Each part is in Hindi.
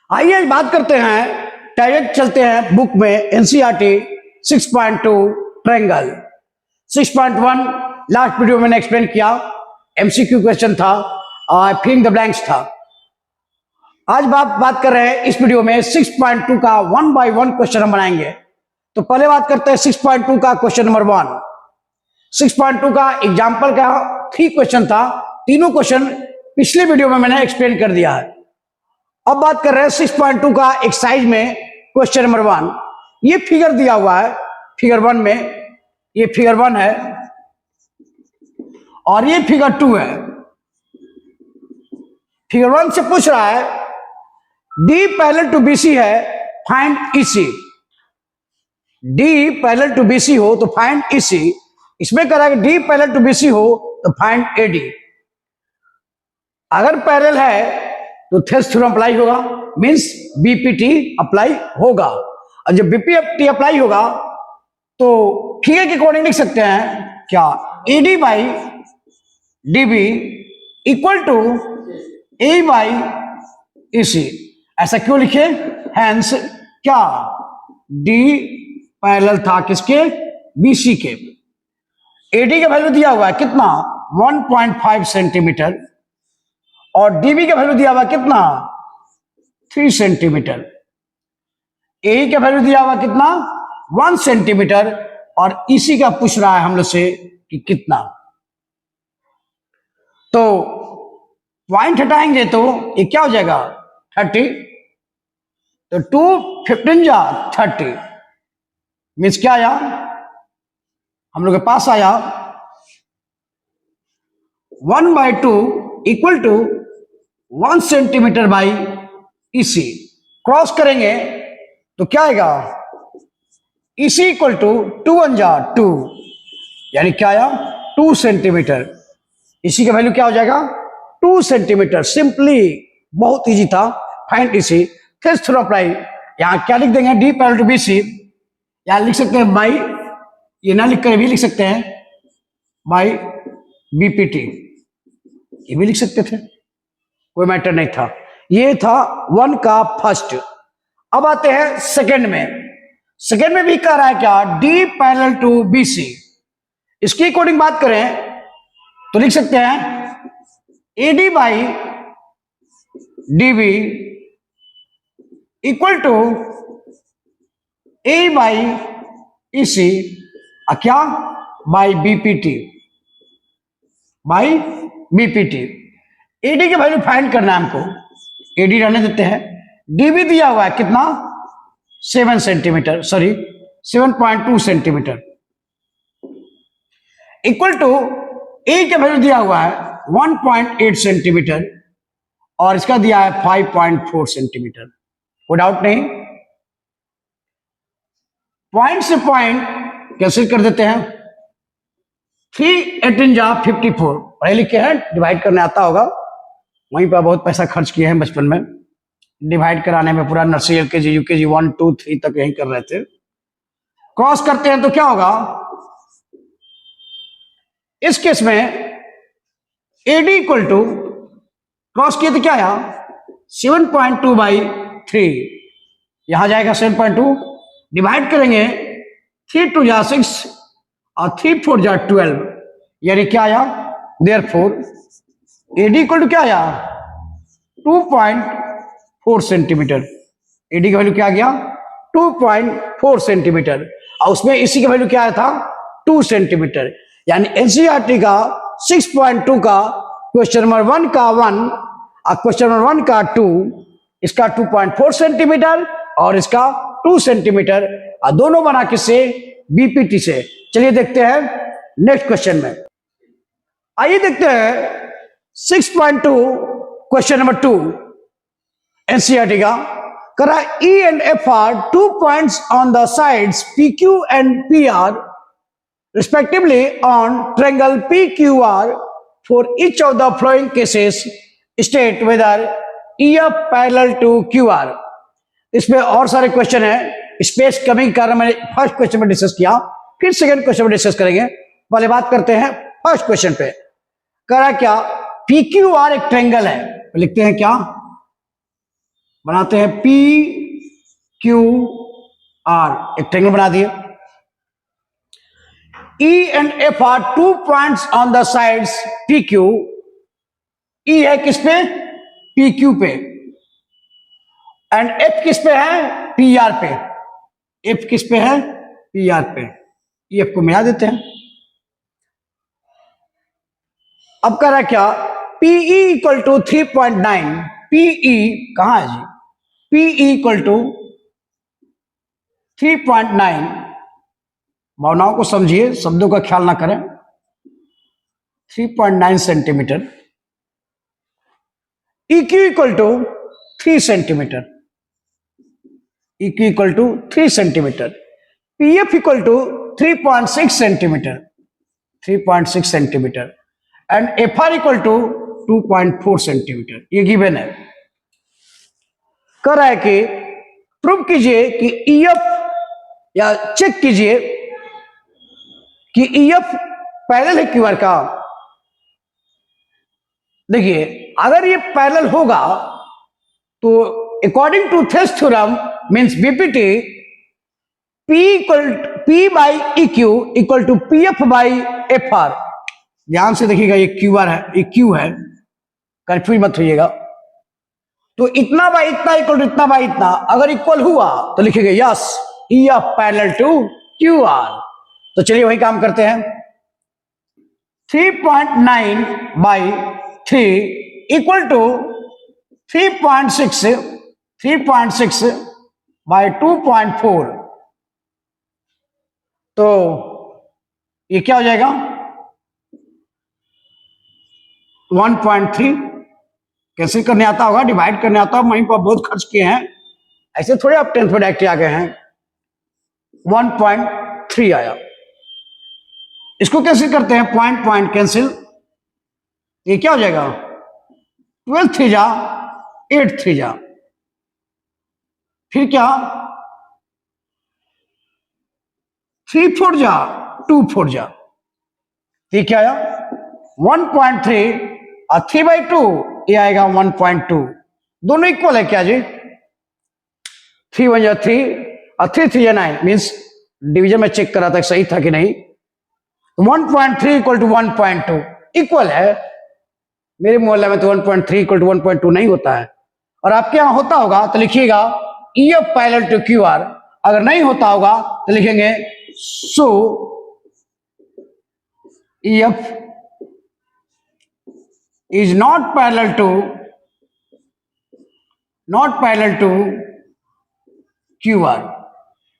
आइए आज बात करते हैं, डायरेक्ट चलते हैं बुक में एनसीईआरटी 6.2 ट्रायंगल। 6.1 लास्ट वीडियो मैंने एक्सप्लेन किया, एमसीक्यू क्वेश्चन था और फिलिंग द ब्लैंक्स था। आज बात कर रहे हैं इस वीडियो में 6.2 का 1 बाय 1 क्वेश्चन हम बनाएंगे। तो पहले बात करते हैं 6.2 का क्वेश्चन नंबर 1। 6.2 का एग्जाम्पल का 3 क्वेश्चन था, तीनों क्वेश्चन पिछले वीडियो में मैंने एक्सप्लेन कर दिया है। अब बात कर रहे हैं 6.2 का एक्सरसाइज में क्वेश्चन नंबर 1। ये फिगर दिया हुआ है, फिगर 1 में ये फिगर 1 है और ये फिगर 2 है। फिगर 1 से पूछ रहा है डी पैरेलल टू बीसी है, find EC. D parallel to BC हो तो फाइंड ईसी। इसमें कह रहा है कि डी पैरेलल टू बीसी हो तो फाइंड एडी। अगर पैरेलल है तो थेस थ्योरम अप्लाई होगा, मींस बीपीटी अप्लाई होगा। और जब बीपीटी अप्लाई होगा तो फिगर के अकॉर्डिंग लिख सकते हैं क्या, AD by DB equal to A by EC. ऐसा क्यों लिखे, हैंस क्या डी पैरेलल था किसके, बीसी के। एडी का वैल्यू दिया हुआ है कितना, 1.5 सेंटीमीटर और डीबी का वैल्यू दिया हुआ कितना, 3 सेंटीमीटर। ए का वैल्यू दिया हुआ कितना, 1 सेंटीमीटर और इसी का पूछ रहा है हम लोग से कि कितना। तो पॉइंट हटाएंगे तो ये क्या हो जाएगा, 30। तो 2 15 जा 30, मीन्स क्या आया हम लोग के पास आया 1/2 equal to 1 centimetre by EC. Cross करेंगे तो क्या आएगा, ईसी इक्वल टू 2 1 जा 2, यानी क्या आया 2 सेंटीमीटर। इसी का वैल्यू क्या हो जाएगा, 2 सेंटीमीटर। सिंपली बहुत इजी था, फाइंड ईसी। थेस थ्योरम अप्लाई, यहां क्या लिख देंगे, डी पैरेलल टू बीसी। यहां लिख सकते हैं बाई, ये ना लिख कर भी लिख सकते हैं बाई बीपीटी, ये भी लिख सकते थे, कोई मैटर नहीं था। ये था 1 का फर्स्ट। अब आते हैं सेकंड में। सेकंड में भी कह रहा है क्या, डी पैरेलल टू बीसी। इसकी अकॉर्डिंग बात करें तो लिख सकते हैं AD by DB equal to A by EC, क्या by BPT, by BPT. AD की वैल्यू फाइंड करना है हमको, एडी रहने देते हैं। डीबी दिया हुआ है कितना, 7 centimetre, sorry 7.2 centimetre equal to A का वैल्यू दिया हुआ है 1.8 सेंटीमीटर और इसका दिया है 5.4 सेंटीमीटर। कोई डाउट नहीं, पॉइंट से पॉइंट कैंसिल कर देते हैं। 3 18 जा 54, पढ़े लिखे हैं, डिवाइड करने आता होगा, वहीं पर बहुत पैसा खर्च किए हैं बचपन में डिवाइड कराने में। पूरा नर्सरी एलकेजी यूकेजी 1 2 3 तक यही कर रहे थे। क्रॉस करते हैं तो क्या होगा, इस केस में एडी इक्वल टू, क्रॉस किए तो क्या आया 7.2 बाई 3, यहां जाएगा 7.2, डिवाइड करेंगे 3 2 जा 6 और 3 4 जा 12, यानी क्या आया, देयरफॉर एडी इक्वल टू क्या आया 2.4 सेंटीमीटर। एडी का वैल्यू क्या आ गया 2.4 सेंटीमीटर और उसमें इसी का वैल्यू क्या आया था 2 सेंटीमीटर। यानी एनसीईआरटी का 6.2 का क्वेश्चन नंबर 1 का 1 और क्वेश्चन नंबर 1 का 2, इसका 2.4 सेंटीमीटर और इसका 2 सेंटीमीटर, और दोनों बना किससे, बीपीटी से। चलिए देखते हैं नेक्स्ट क्वेश्चन में। आइए देखते हैं 6.2 क्वेश्चन नंबर 2 एनसीईआरटी का। करा E and F R 2 points on the sides P Q and P R respectively on triangle PQR. For each of the following cases state whether EF parallel to QR. इसमें और सारे क्वेश्चन है, स्पेस कमिंग कारण मैंने फर्स्ट क्वेश्चन में डिस्कस किया, फिर सेकंड क्वेश्चन में डिस्कस करेंगे। पहले बात करते हैं फर्स्ट क्वेश्चन पे। कह रहा क्या, PQR एक ट्रायंगल है, लिखते हैं क्या, बनाते हैं पी क्यू आर, एक ट्रायंगल बना दिए। E and F are 2 points on the sides PQ। E है किस पे? PQ पे। एंड F किस पे है? PR पे। F किस पे है? PR पे। F को मिला देते हैं। अब कह रहा है क्या? PE equal to 3.9। PE कहां है जी? PE equal to 3.9। भावनाओं को समझिए, शब्दों का ख्याल ना करें। 3.9 centimetre. EQ equal to 3 centimetre. EQ equal to 3 centimetre. PF equal to 3.6 centimetre. 3.6 centimetre. And FR equal to 2.4 centimetre. ये गिवन है। कह रहा है कि प्रूव कीजिए कि EF, या चेक कीजिए कि EF पैरेलल है QR का। देखिए, अगर ये पैरेलल होगा तो according to Thales theorem means BPT, P by EQ equal to PF by FR। ध्यान से देखिएगा, ये QR है, ये Q है, कंफ्यूज मत होइएगा। तो इतना बाई इतना इक्वल टू इतना बाई इतना, अगर इक्वल हुआ तो लिखेंगे yes EF parallel to QR। तो चलिए वही काम करते हैं। 3.9 बाई 3 इक्वल टू 3.6 बाई 2.4। तो ये क्या हो जाएगा? 1.3। कैसे करने आता होगा? डिवाइड करने आता होगा, वहीं पर बहुत खर्च किए हैं, ऐसे थोड़े आप 10th में डायरेक्ट आ गए हैं। 1.3 आया। इसको कैसे करते हैं? Point point cancel. ये क्या हो जाएगा? 12 3 जा 8 3 जा, फिर क्या? 3 4 जा 2 4 जा। ये क्या आया? 1.3 और 3/2, ये आएगा 1.2। दोनों इक्वल है क्या जी? 3 1 जा 3 और 3 3 जा 9। मीन्स डिवीजन में चेक करा था सही था कि नहीं। 1.3 इक्वल टू 1.2 इक्वल है। मेरे मोहल्ले में तो 1.3 इक्वल टू 1.2 नहीं होता है, और आपके यहां होता होगा तो लिखिएगा EF पैरेलल टू QR। अगर नहीं होता होगा तो लिखेंगे सो EF is not parallel to QR।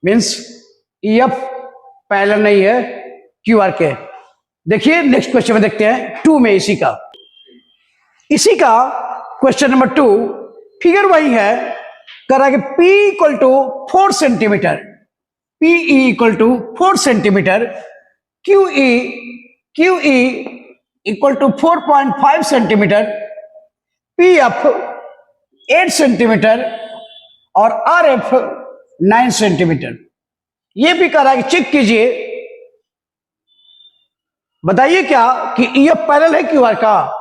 Means EF parallel नहीं है QR के। देखिए नेक्स्ट क्वेश्चन में देखते हैं 2 में इसी का क्वेश्चन नंबर 2। फिगर वही है, कर रहा है कि P equal to 4 centimetre, PE equal to 4 centimetre, QE equal to 4.5 centimetre, PF 8 centimetre और RF 9 सेंटीमीटर। ये भी कह रहा है कि चेक कीजिए, बताइए क्या कि EF पैरेलल है QR का।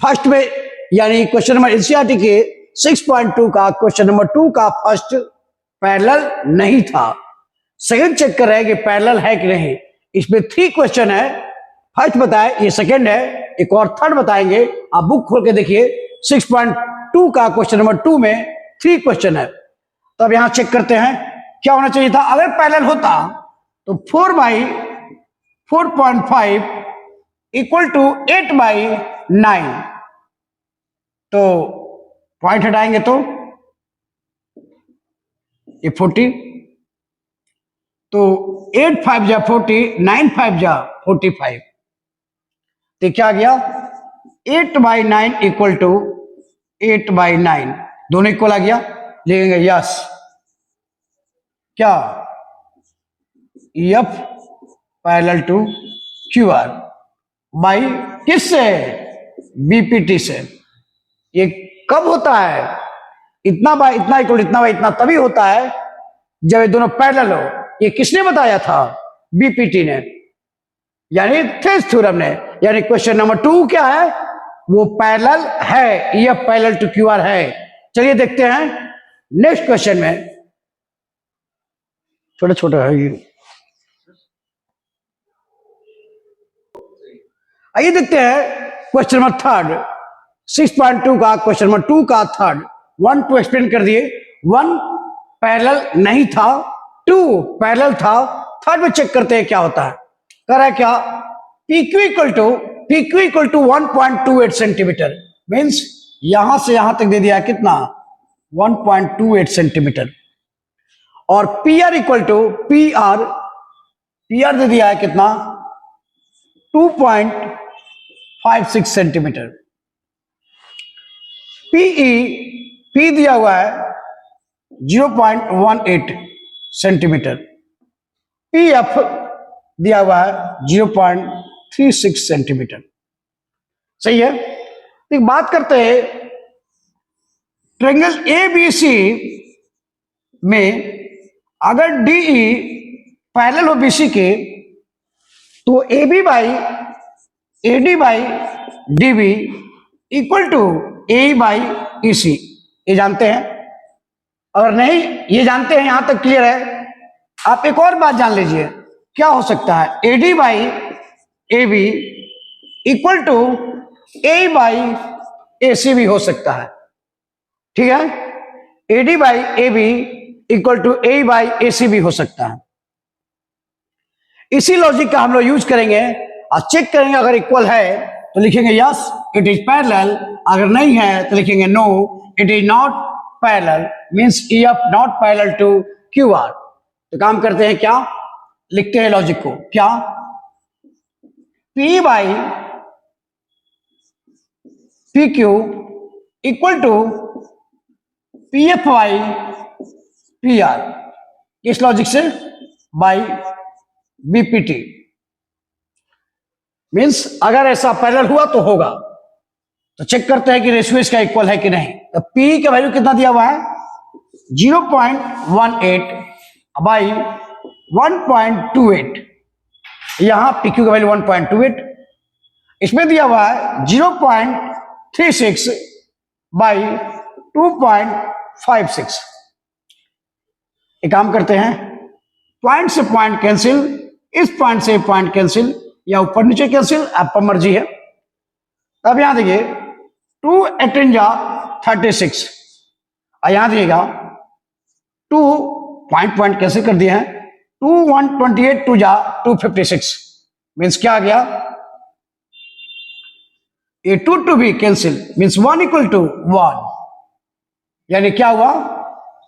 फर्स्ट में यानी क्वेश्चन नंबर NCERT के 6.2 का क्वेश्चन नंबर 2 का फर्स्ट पैरेलल नहीं था। सेकंड चेक कर रहे हैं कि पैरेलल है कि नहीं। इसमें 3 क्वेश्चन है। फर्स्ट बताए, ये सेकंड है, एक और थर्ड बताएंगे। आप बुक खोल के देखिए, 6.2 का क्वेश्चन नंबर 2 में 3 क्वेश्चन है। तो अब यहां चेक करते हैं क्या होना चाहिए था। अगर पैरेलल होता तो 4/4.5 इक्वल टू 8/9। तो पॉइंट हटाएंगे तो ये 40, तो 8 5 जा 40, 9 5 जा 45। तो क्या आ गया? 8/9 इक्वल टू 8/9, दोनों इक्वल आ गया। लिखेंगे यस क्या? EF parallel to QR by किससे? BPT से। ये कब होता है? इतना बाई इतना इक्वल इतना बाई इतना तभी होता है जब ये दोनों पैरेलल हो। ये किसने बताया था? BPT ने, यानी थेस थ्योरम ने। यानी क्वेश्चन नंबर 2 क्या है? वो पैरेलल है, EF पैरेलल टू QR है। चलिए देखते हैं नेक्स्ट क्वेश्चन में, छोटा छोटा है ये, आइए देखते हैं क्वेश्चन नंबर थर्ड, 6.2 का क्वेश्चन नंबर 2 का थर्ड। 1 टू एक्सप्लेन कर दिए, 1 पैरेलल नहीं था, 2 पैरेलल था, थर्ड में चेक करते हैं क्या होता है। कह रहा है क्या, PQ equal to 1.28 centimetre, means यहां से यहां तक दे दिया है कितना, 1.28 सेंटीमीटर, और PR इक्वल टू PR दे दिया है कितना, 2.56 सेंटीमीटर। P दिया हुआ है 0.18 सेंटीमीटर, PF दिया हुआ है 0.36 सेंटीमीटर। सही है। तो एक बात करते हैं, ट्रायंगल ABC में अगर DE पैरेलल हो BC के, तो AB by AD by DB equal to AE by EC, ये जानते हैं। अगर नहीं ये जानते हैं, यहां तक क्लियर है। आप एक और बात जान लीजिए, क्या हो सकता है, AD by AB equal to AE by AC भी हो सकता है। ठीक है, AD by AB equal to AE by AC भी हो सकता है। इसी लॉजिक का हम लोग यूज करेंगे और चेक करेंगे, अगर इक्वल है तो लिखेंगे यस इट इज पैरेलल, अगर नहीं है तो लिखेंगे no it is not parallel, means EF not parallel to QR। तो काम करते हैं, क्या लिखते हैं लॉजिक को, क्या P by PQ equal to PF by PR, इस लॉजिक से बाई BPT, मीन्स अगर ऐसा पैरेलल हुआ तो होगा। तो चेक करते हैं कि रेशियो इसका इक्वल है कि नहीं। तो P का वैल्यू कितना दिया हुआ है, 0.18 बाई 1.28, यहां PQ का वैल्यू 1.28, इसमें दिया हुआ है 0.36 बाई 2.56। एक काम करते हैं, पॉइंट से पॉइंट कैंसिल, इस पॉइंट से पॉइंट कैंसिल, या ऊपर नीचे कैंसिल, आपका मर्जी है। अब यहां देखिए 2 18 जा 36, और यहां देखिएगा 2 पॉइंट पॉइंट कैंसिल कर दिए हैं, 2 128 2 जा 256, मीन्स क्या आ गया, ये 2 भी कैंसिल, मीन्स 1 इक्वल टू 1, यानी क्या हुआ,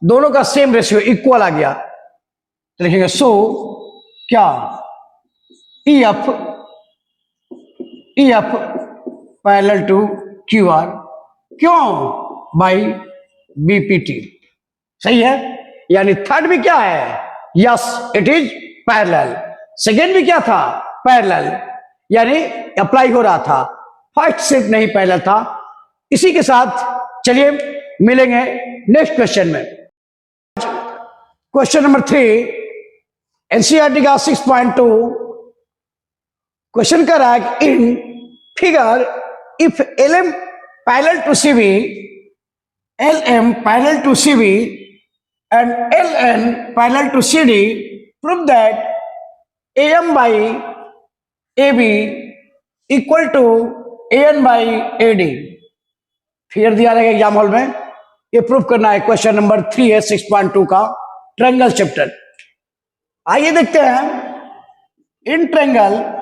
दोनों का सेम रेशियो इक्वल आ गया। तो लिखेंगे सो क्या EF पैरेलल टू QR, क्यों, बाई BPT। सही है, यानी थर्ड भी क्या है, yes it is parallel, second भी क्या था, पैरेलल, यानी अप्लाई हो रहा था, फर्स्ट सिर्फ नहीं पैरेलल था। इसी के साथ चलिए मिलेंगे नेक्स्ट क्वेश्चन में। क्वेश्चन नंबर 3 NCERT का 6.2 क्वेश्चन कर रहा है, in figure if LM parallel to CV, LM parallel to CV and LN parallel to CD, prove that AM by AB equal to AN by AD। Figure दिया रहेगा एग्जाम हॉल में, ये प्रूफ करना है। क्वेश्चन नंबर 3 है 6.2 का ट्रायंगल चैप्टर। आइए देखते हैं, in triangle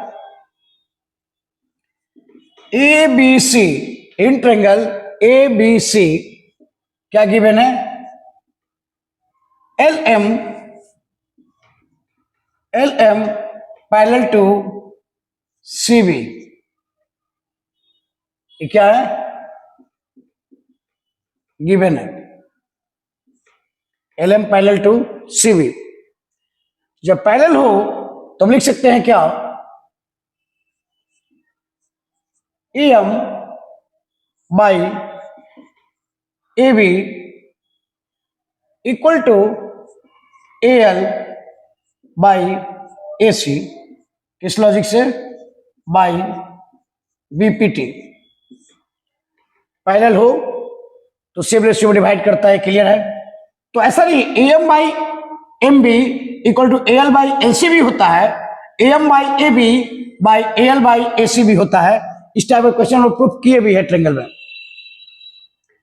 ABC, in triangle ABC क्या गिवन है, LM पैरेलल टू CV, ये क्या है, गिवन है LM पैरेलल टू CV। जब पैरेलल हो तो हम लिख सकते हैं क्या, AM by AB equal to AL by AC, किस लॉजिक से, बाई BPT। पैरेलल हो तो सेम रेशियो में डिवाइड करता है, क्लियर है। तो ऐसा नहीं, A M by M B equal to A L by L C भी होता है, A M by A B by A L by A C भी होता है। इस टाइप के क्वेश्चन वो प्रूफ किए भी है ट्रायंगल में,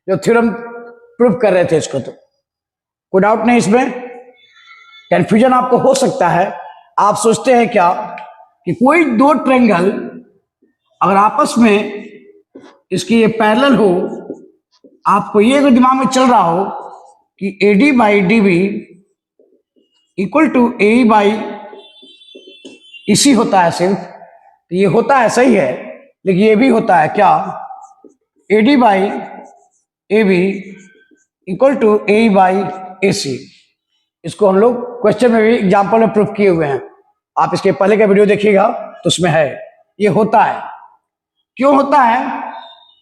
जो थ्योरम प्रूफ कर रहे थे इसको। तो कोई डाउट नहीं इसमें, कंफ्यूजन आपको हो सकता है। आप सोचते हैं क्या कि कोई दो ट्रायंगल अगर आपस में इसकी ये पैरेलल हो, आपको ये अगर दिमाग में चल रहा हो कि A D by D B equal to A by EC होता है सिर्फ, तो ये होता है सही है, लेकिन ये भी होता है क्या, A D by A B equal to A by A C. इसको हम लोग क्वेश्चन में भी एग्जाम्पल में प्रूफ किए हुए हैं। आप इसके पहले का वीडियो देखिएगा तो उसमें है, ये होता है। क्यों होता है,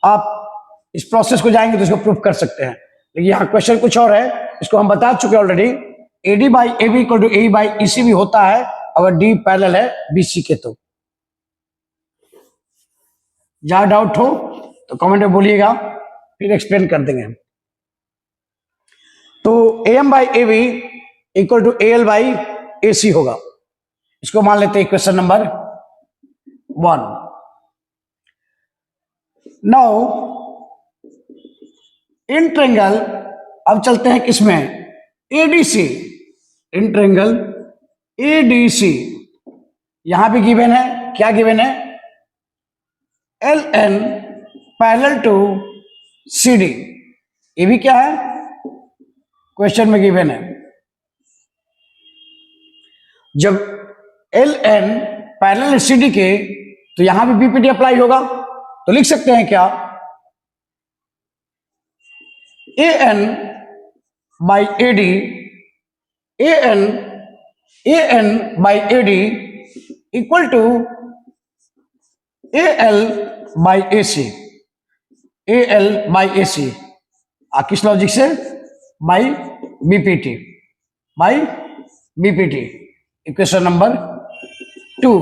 आप इस प्रोसेस को जाएंगे तो इसको प्रूफ कर सकते हैं, लेकिन यहाँ क्वेश्चन कुछ और है, इसको हम बता चुके already. A D by A B equal to A by E C भी होता है अगर डी पैरेलल है बी सी के। तो जहां डाउट हो तो कमेंट में बोलिएगा, फिर एक्सप्लेन कर देंगे। तो A M by A B equal to A L by A C होगा। इसको मान लेते हैं question number 1। Now in triangle, अब चलते हैं किसमें, एडीसी। इन ट्रायंगल एडीसी यहां भी गिवन है, क्या गिवन है, L N parallel to C D. ये भी क्या है, क्वेश्चन में गिवन है। जब L N parallel C D के, तो यहां भी बीपीटी अप्लाई होगा। तो लिख सकते हैं क्या, A N by A D, A N by A D equal to A L by A C, A L by A C. किस लॉजिक से, by BPT, by BPT. Equation number 2।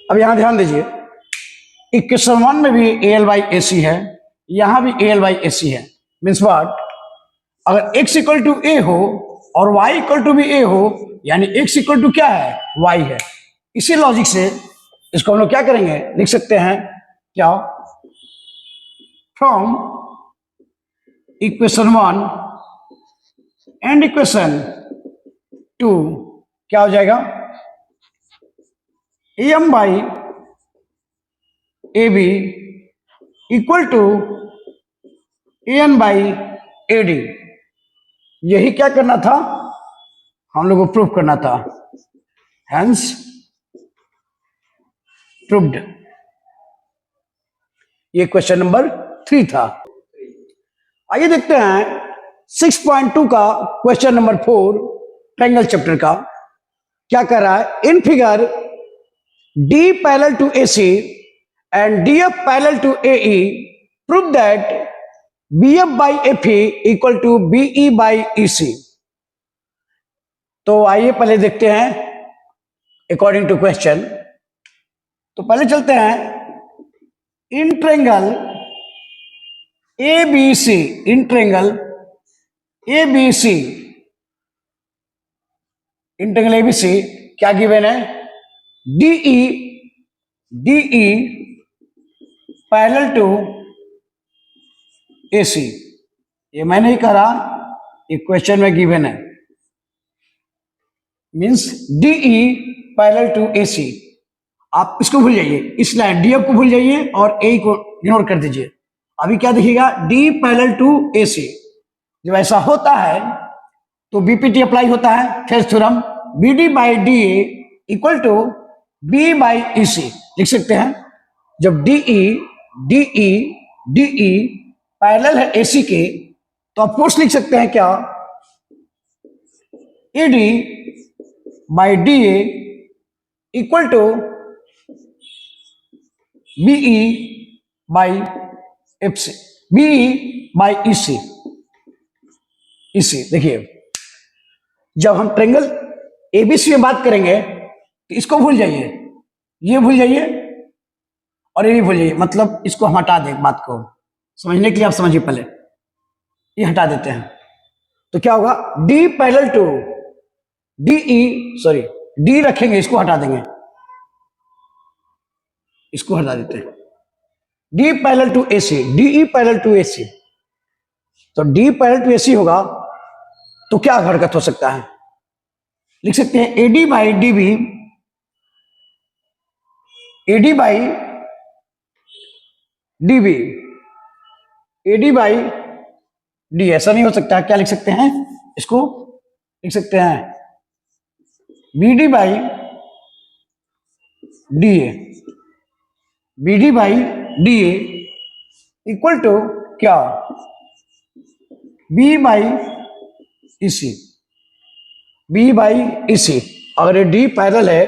अब यहां ध्यान दीजिए, इक्वेशन 1 में भी ए एल बाई ए सी है, यहां भी ए एल बाई ए सी है। मीन्स व्हाट, अगर x इक्वल टू ए हो और y इक्वल टू भी ए हो, यानी x इक्वल टू क्या है, y है। इसी लॉजिक से इसको हम लोग क्या करेंगे, लिख सकते हैं क्या, फ्रॉम इक्वेशन 1 एंड इक्वेशन 2 क्या हो जाएगा, A M by A B equal to A N by A D. यही क्या करना था, हम लोग को प्रूफ करना था, हेंस प्रूव्ड। ये क्वेश्चन नंबर 3 था। आइए देखते हैं 6.2 का क्वेश्चन नंबर 4 ट्रायंगल चैप्टर का। क्या कर रहा है, in figure D parallel to A C and D F parallel to A E, prove that B F by F E equal to B E by E C. तो आइए पहले देखते हैं अकॉर्डिंग टू क्वेश्चन। तो पहले चलते हैं, in triangle A B C, in triangle A B C, in triangle A B C क्या गिवन है, D E parallel to A C. ये मैं नहीं कह रहा, ये क्वेश्चन में गिवन है। Means D E parallel to A C. आप इसको भूल जाइए, इस लाइन डी एफ को भूल जाइए और ए को इग्नोर कर दीजिए। अभी क्या देखिएगा, डी पैरेलल टू ए सी। जब ऐसा होता है तो बीपीटी अप्लाई होता है, फिर theorem B D by D A equal to B by E C लिख सकते हैं। जब डी ई पैरेलल है ए सी के, तो ऑफ कोर्स लिख सकते हैं क्या, A D by D A equal to BE by F C, BE by E C. इसी देखिए, जब हम ट्रायंगल एबीसी में बात करेंगे तो इसको भूल जाइए, ये भूल जाइए और ये भी भूल जाइए। मतलब इसको हम हटा दें, बात को समझने के लिए आप समझिए। पहले ये हटा देते हैं, तो क्या होगा, डी पैरेलल टू डी रखेंगे, इसको हटा देंगे, इसको हटा देते हैं, D parallel to AC, DE parallel to AC. तो डी पैरेलल टू एसी होगा तो क्या हरकत हो सकता है, लिख सकते हैं AD by DB, AD by DB, AD by D. ऐसा नहीं हो सकता, क्या लिख सकते हैं इसको, लिख सकते हैं BD by D A, BD by D A equal to क्या, B by EC, B by EC. अगर ये डी पैरेलल है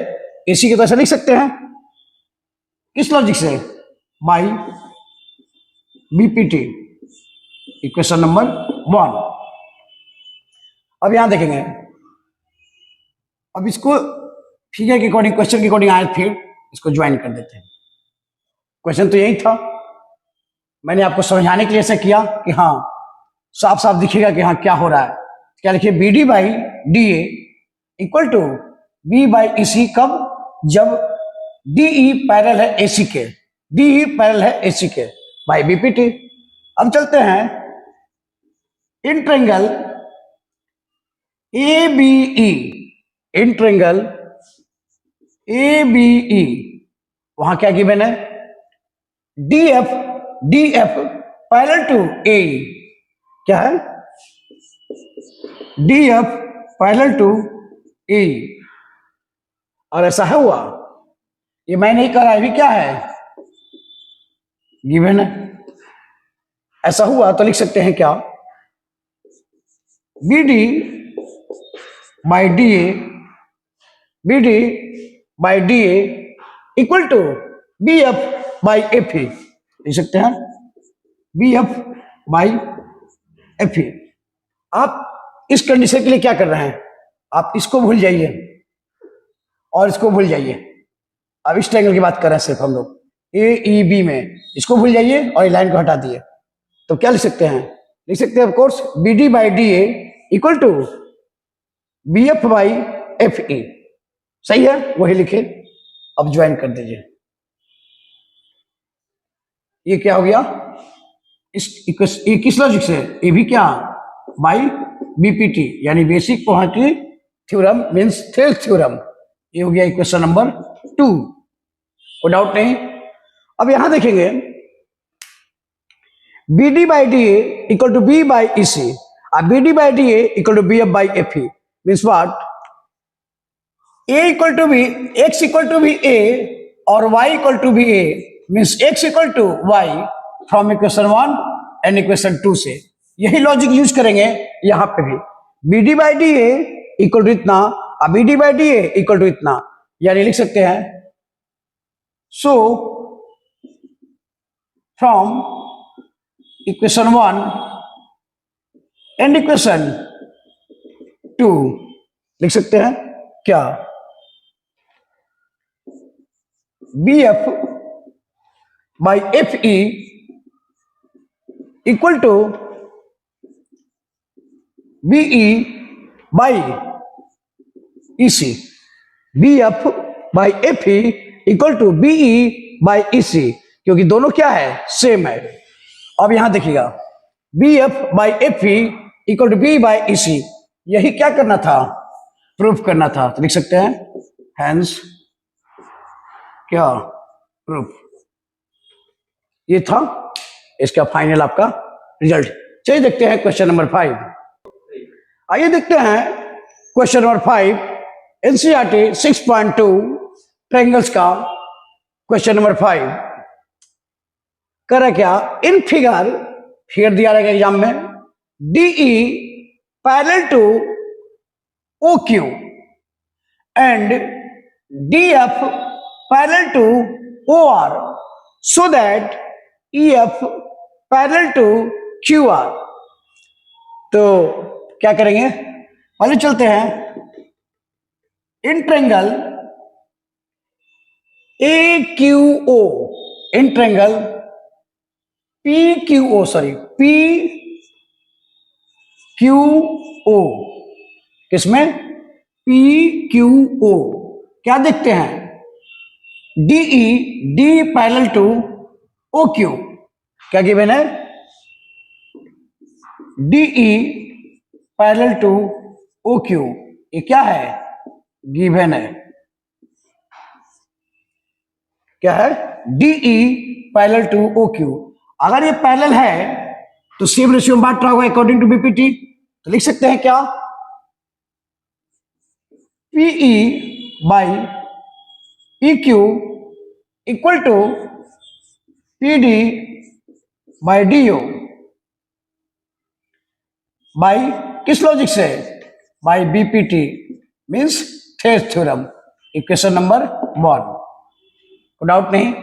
इसी की तरह से लिख सकते हैं, किस लॉजिक से, बाई बीपीटी, इक्वेशन नंबर 1। अब यहां देखेंगे, अब इसको फिगर के अकॉर्डिंग, क्वेश्चन के अकॉर्डिंग आए, फिर इसको ज्वाइन कर देते हैं। क्वेश्चन तो यही था, मैंने आपको समझाने के लिए ऐसा किया कि हाँ साफ साफ दिखेगा कि हाँ क्या हो रहा है। क्या लिखिए, B D by D A equal to B by E C, कब, जब डी ई पैरेलल है एसी के, डी ई पैरेलल है एसी के, बाई बीपीटी। अब चलते हैं in triangle A B E, in triangle A B E, वहां क्या गिवन है, D F parallel to A, क्या है, D F parallel to A. और ऐसा है हुआ, ये मैं नहीं कर रहा, अभी क्या है गिवन है, ऐसा हुआ तो लिख सकते हैं क्या, B D by D A, B D by D A equal to B F by F E, लिख सकते हैं B F by F E. आप इस कंडीशन के लिए क्या कर रहे हैं, आप इसको भूल जाइए और इसको भूल जाइए। अब इस ट्रायंगल की बात कर रहे हैं सिर्फ हम लोग, ए ई बी में, इसको भूल जाइए और लाइन को हटा दिए। तो क्या लिख सकते हैं, लिख सकते हैं of course B D by D A equal to B F by F E. सही है, वही लिखे। अब ज्वाइन कर दीजिए, ये क्या हो गया, ये किस लॉजिक से, ये भी क्या, बाई बीपीटी, यानी basic quantity theorem means Thales theorem. ये हो गया इक्वेशन नंबर 2, कोई डाउट नहीं। अब यहां देखेंगे B D by D A equal to B by E C, और B D by D A equal to B F by F E means what, A equal to B, X equal to B A और Y equal to B A means X equal to Y from equation 1 and equation 2 से। यही लॉजिक यूज करेंगे यहां पे भी, B D by D A equal to इतना और B D by D A equal to इतना, यानी लिख सकते हैं so from equation 1 and equation 2 लिख सकते हैं क्या, B F by F E equal to BE by E C, B F by F E equal to BE by E C, क्योंकि दोनों क्या है, सेम है। अब यहां देखिएगा B F by F E equal to B by E C, यही क्या करना था, प्रूफ करना था। तो लिख सकते हैं हैंस क्या, प्रूफ। ये था इसका फाइनल आपका रिजल्ट। चलिए देखते हैं क्वेश्चन नंबर 5। आइए देखते हैं क्वेश्चन नंबर 5, एनसीईआरटी 6.2 ट्रायंगल्स का क्वेश्चन नंबर 5। कर क्या, इन फिगर दिया रहेगा एग्जाम में, DE parallel to O Q and DF parallel to O R so that EF parallel to Q R. तो क्या करेंगे, पहले चलते हैं in triangle A Q O, in triangle P Q O, sorry P Q O, किसमें? P Q O. क्या देखते हैं? DE, D parallel to O Q. क्या गिवन है? DE parallel to O Q. ये क्या है? गिवन है। क्या है? DE parallel to O Q. अगर ये पैरेलल है तो सेम रेशियो में बांट रहा होगा अकॉर्डिंग टू बीपीटी। तो लिख सकते हैं क्या? PE by P Q equal to P D by D O. By किस लॉजिक से? By BPT, means Thales theorem. Equation number 1। कोई डाउट नहीं?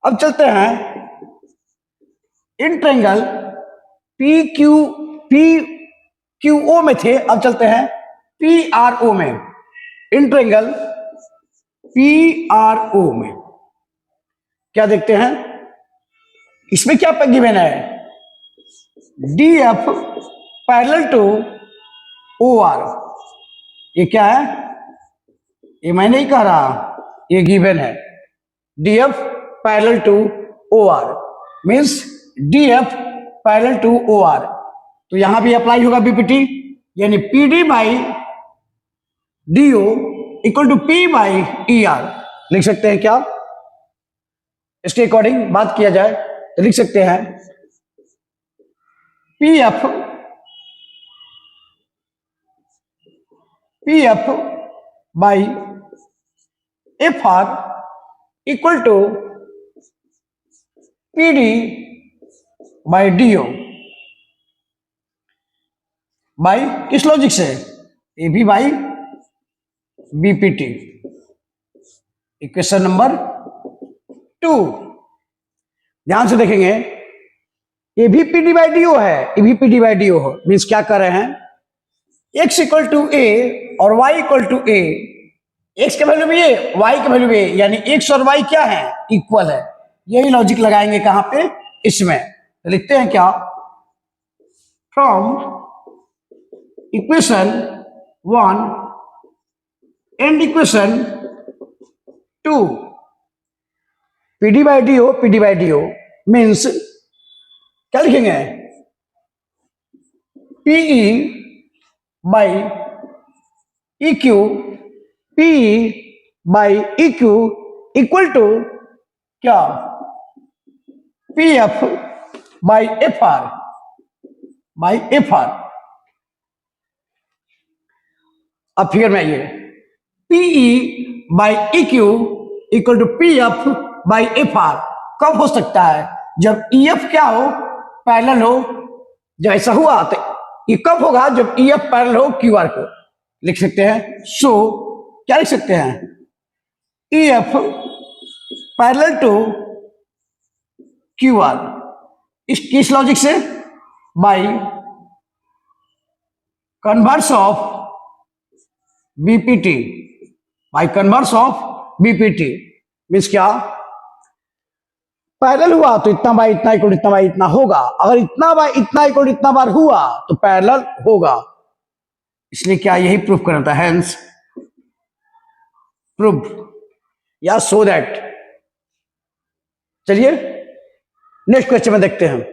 अब चलते हैं in triangle P Q O में थे, अब चलते हैं पी आर ओ में। In triangle P R O में क्या देखते हैं? इसमें क्या गिवन है? D F parallel to O R. ये क्या है? ये मैं नहीं कह रहा, ये गिवन है। D F parallel to O R means D F parallel to O R. तो यहां भी अप्लाई होगा बीपीटी, यानी P D by D O equal to P by E R. लिख सकते हैं क्या? इसके अकॉर्डिंग बात किया जाए तो लिख सकते हैं P F by F R equal to P D by D O. By किस लॉजिक से? ए भी बाई बीपीटी। Equation number 2। ध्यान से देखेंगे, ये भी P D by D O है, ये भी P D by D O है। मीन्स क्या कर रहे हैं? x इक्वल टू ए और y equal to A. x का वैल्यू भी ए, y का वैल्यू भी ए, यानी x और y क्या है? इक्वल है। यही लॉजिक लगाएंगे कहां पे? इसमें। तो लिखते हैं क्या? From equation 1 and equation 2 P D by D O means क्या लिखेंगे? PE by E Q, PE by E Q equal to क्या? P F by F R, by F R. अब फिगर में आइए, PE by E Q equal to P F by F R कब हो सकता है? जब ई एफ क्या हो? पैरेलल हो। जब ऐसा हुआ तो ये कब होगा? जब ई एफ पैरेलल हो क्यू आर को। लिख सकते हैं सो क्या लिख सकते हैं? E F parallel to Q R. इस किस लॉजिक से? By converse of BPT, by converse of BPT. Means क्या? पैरेलल हुआ तो इतना बाई इतना इक्वल इतना बाई इतना होगा। अगर इतना बाई इतना इक्वल इतना बार हुआ तो पैरेलल होगा। इसलिए क्या यही प्रूफ करना था? हेंस प्रूफ या सो दैट। चलिए नेक्स्ट क्वेश्चन में देखते हैं।